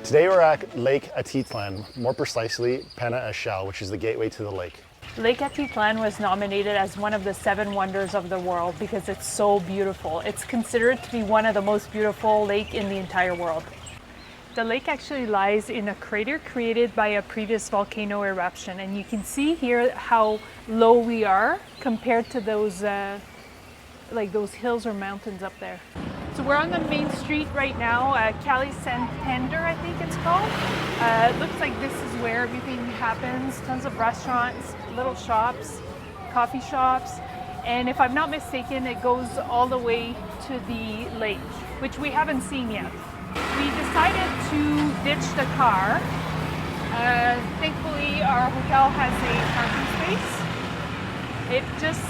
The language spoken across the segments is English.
Today we're at Lake Atitlan, more precisely Panajachel, which is the gateway to the lake. Lake Atitlan was nominated as one of the 7 wonders of the world because it's so beautiful. It's considered to be one of the most beautiful lakes in the entire world. The lake actually lies in a crater created by a previous volcano eruption, and you can see here how low we are compared to those those hills or mountains up there. So we're on the main street right now, Calle Santander, I think it's called. It looks like this is where everything happens. Tons of restaurants, little shops, coffee shops. And if I'm not mistaken, it goes all the way to the lake, which we haven't seen yet. We decided to ditch the car. Thankfully, our hotel has a parking space.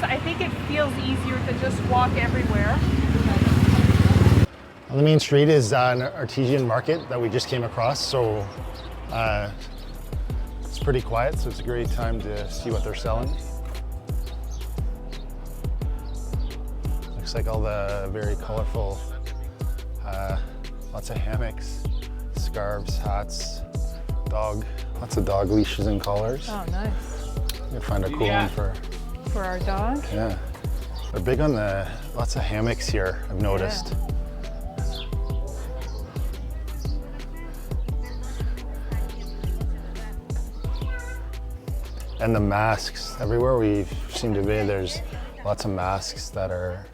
I think it feels easier to just walk everywhere. On the main street is an artisan market that we just came across, so it's pretty quiet, so it's a great time to see what they're selling. Looks like all the very colorful, lots of hammocks, scarves, hats, lots of dog leashes and collars. Oh, nice. You'll find a cool one for our dog. Yeah, they're big on lots of hammocks here, I've noticed. Yeah. And the masks, everywhere we seem to be, there's lots of masks that are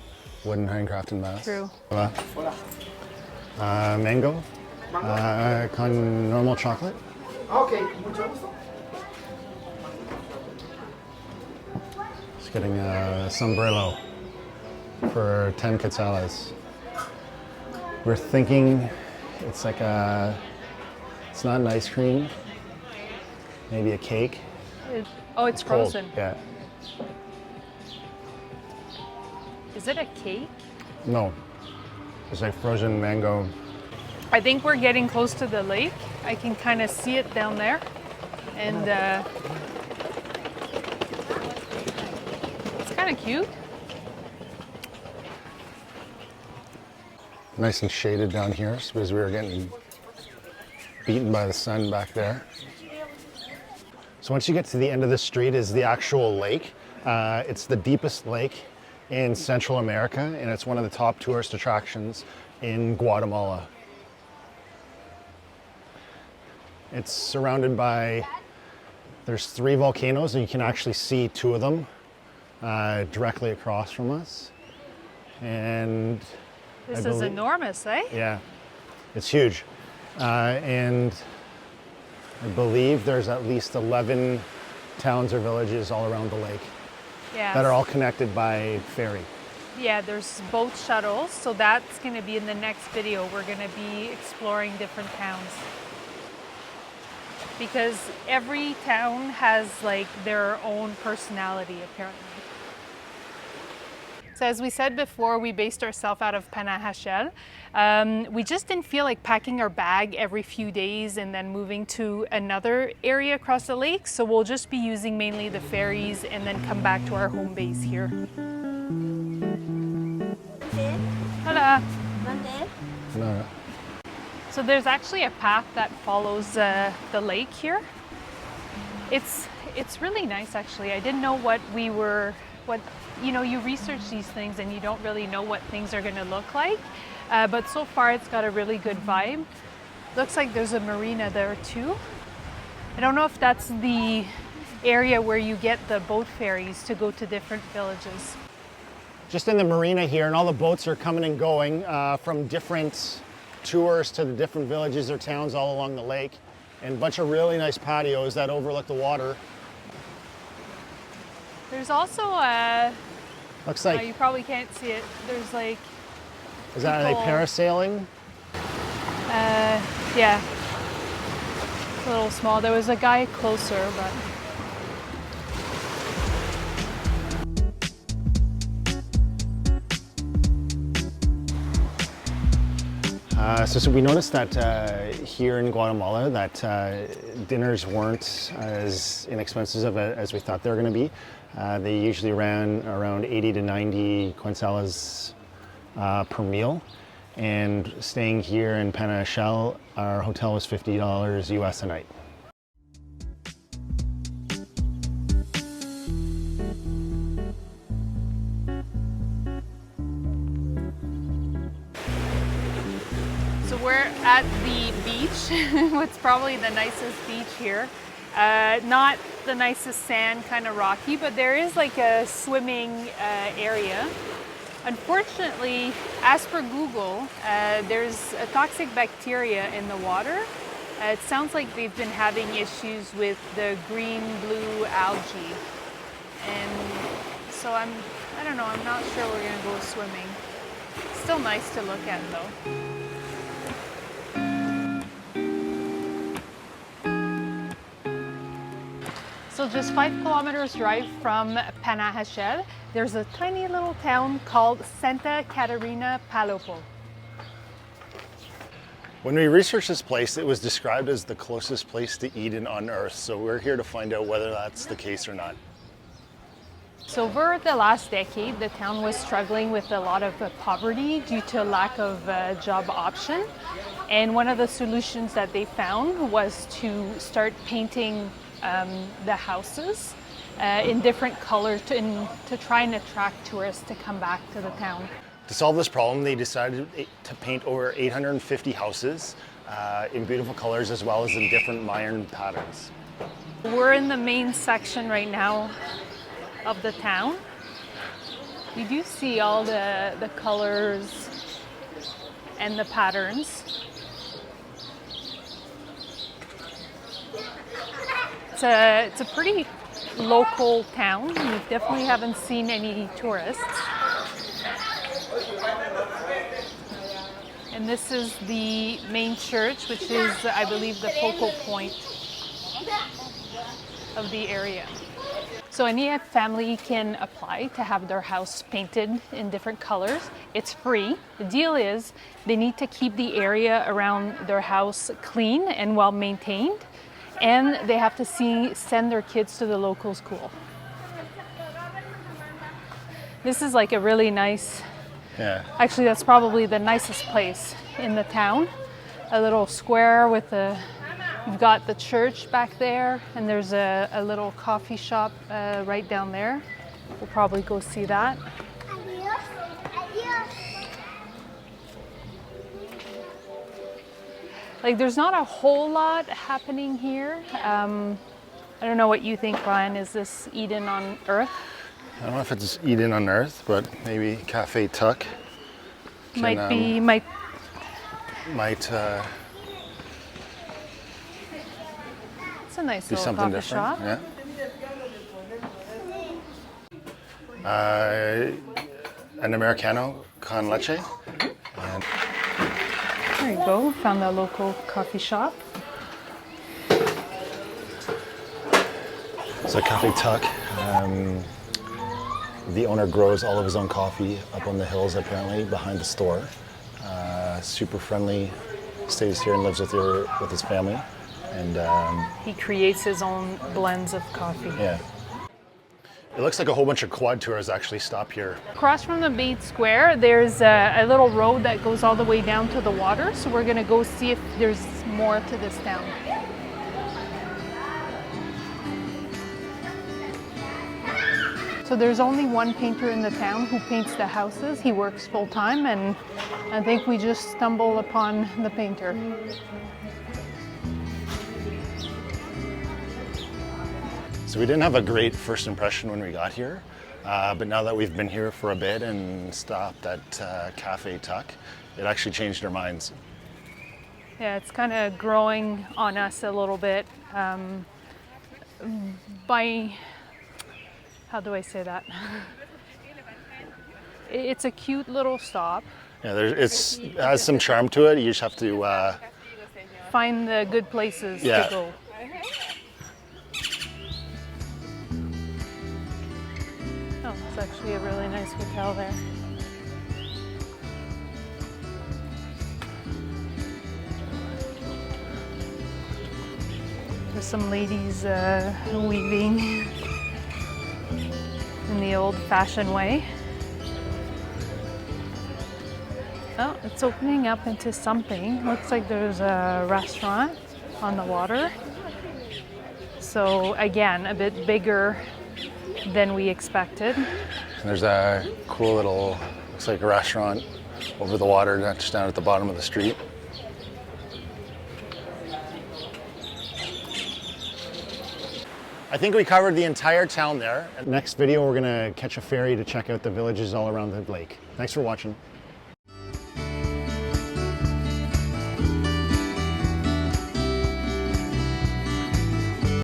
wooden handcrafted masks. True. Mango, con normal chocolate. Okay, mucho gusto. Just getting a sombrero for 10 quetzales. We're thinking it's like it's not an ice cream, maybe a cake. It's frozen. Cold. Yeah. Is it a cake? No, it's like frozen mango. I think we're getting close to the lake. I can kind of see it down there. And it's kind of cute. Nice and shaded down here because we were getting beaten by the sun back there. So once you get to the end of the street is the actual lake. It's the deepest lake in Central America, and it's one of the top tourist attractions in Guatemala. It's surrounded by, there's 3 volcanoes, and you can actually see 2 of them directly across from us. And this is enormous, eh? Yeah, it's huge. And I believe there's at least 11 towns or villages all around the lake that are all connected by ferry. Yeah, there's boat shuttles, so that's going to be in the next video. We're going to be exploring different towns. Because every town has like their own personality, apparently. So as we said before, we based ourselves out of Panajachel. We just didn't feel like packing our bag every few days and then moving to another area across the lake. So we'll just be using mainly the ferries and then come back to our home base here. Hola. No. So there's actually a path that follows the lake here. It's really nice, actually. I didn't know you research these things and you don't really know what things are going to look like. But so far it's got a really good vibe. Looks like there's a marina there too. I don't know if that's the area where you get the boat ferries to go to different villages. Just in the marina here, and all the boats are coming and going from different tours to the different villages or towns all along the lake, and a bunch of really nice patios that overlook the water. There's also looks like you probably can't see it. There's like is that like parasailing? Yeah. It's a little small. There was a guy closer, but So we noticed that here in Guatemala that dinners weren't as inexpensive as we thought they were going to be. They usually ran around 80 to 90 quetzales per meal. And staying here in Panajachel, our hotel was $50 US a night. So we're at the beach, what's probably the nicest beach here. Not the nicest sand, kind of rocky, but there is like a swimming area. Unfortunately, as per Google, there's a toxic bacteria in the water. It sounds like they've been having issues with the green-blue algae. And so I don't know, I'm not sure we're gonna go swimming. Still nice to look at though. So just 5 kilometers drive from Panajachel, there's a tiny little town called Santa Catarina Palopo. When we researched this place, it was described as the closest place to Eden on Earth. So we're here to find out whether that's the case or not. So over the last decade, the town was struggling with a lot of poverty due to lack of job option. And one of the solutions that they found was to start painting the houses in different colors to try and attract tourists to come back to the town. To solve this problem, they decided to paint over 850 houses in beautiful colors as well as in different Mayan patterns. We're in the main section right now of the town. You do see all the colors and the patterns. It's a pretty local town. We definitely haven't seen any tourists. And this is the main church, which is, I believe, the focal point of the area. So any family can apply to have their house painted in different colors. It's free. The deal is they need to keep the area around their house clean and well maintained. And they have to send their kids to the local school. This is like a really nice, actually that's probably the nicest place in the town. A little square with you've got the church back there, and there's a little coffee shop right down there. We'll probably go see that. Like, there's not a whole lot happening here. I don't know what you think, Ryan. Is this Eden on Earth? I don't know if it's Eden on Earth, but maybe Cafe Tuck Might it's a nice do little something coffee different. shop. Yeah. An Americano con leche. And There you go. Found a local coffee shop. so Cafe Tuck. The owner grows all of his own coffee up on the hills, apparently, behind the store. Super friendly, stays here and lives with his family. And He creates his own blends of coffee. yeah. It looks like a whole bunch of quad tours actually stop here. Across from the main square, there's a little road that goes all the way down to the water. So we're gonna go see if there's more to this town. So there's only one painter in the town who paints the houses. He works full time, and I think we just stumbled upon the painter. So we didn't have a great first impression when we got here, but now that we've been here for a bit and stopped at Cafe Tuck, it actually changed our minds. Yeah, it's kind of growing on us a little bit by, how do I say that? It's a cute little stop. Yeah, it has some charm to it. You just have to Find the good places to go. Oh, it's actually a really nice hotel there. There's some ladies weaving in the old-fashioned way. Oh, it's opening up into something. Looks like there's a restaurant on the water. So again, a bit bigger than we expected. And there's a cool little, looks like a restaurant over the water, just down at the bottom of the street. I think we covered the entire town there. Next video, we're gonna catch a ferry to check out the villages all around the lake. Thanks for watching.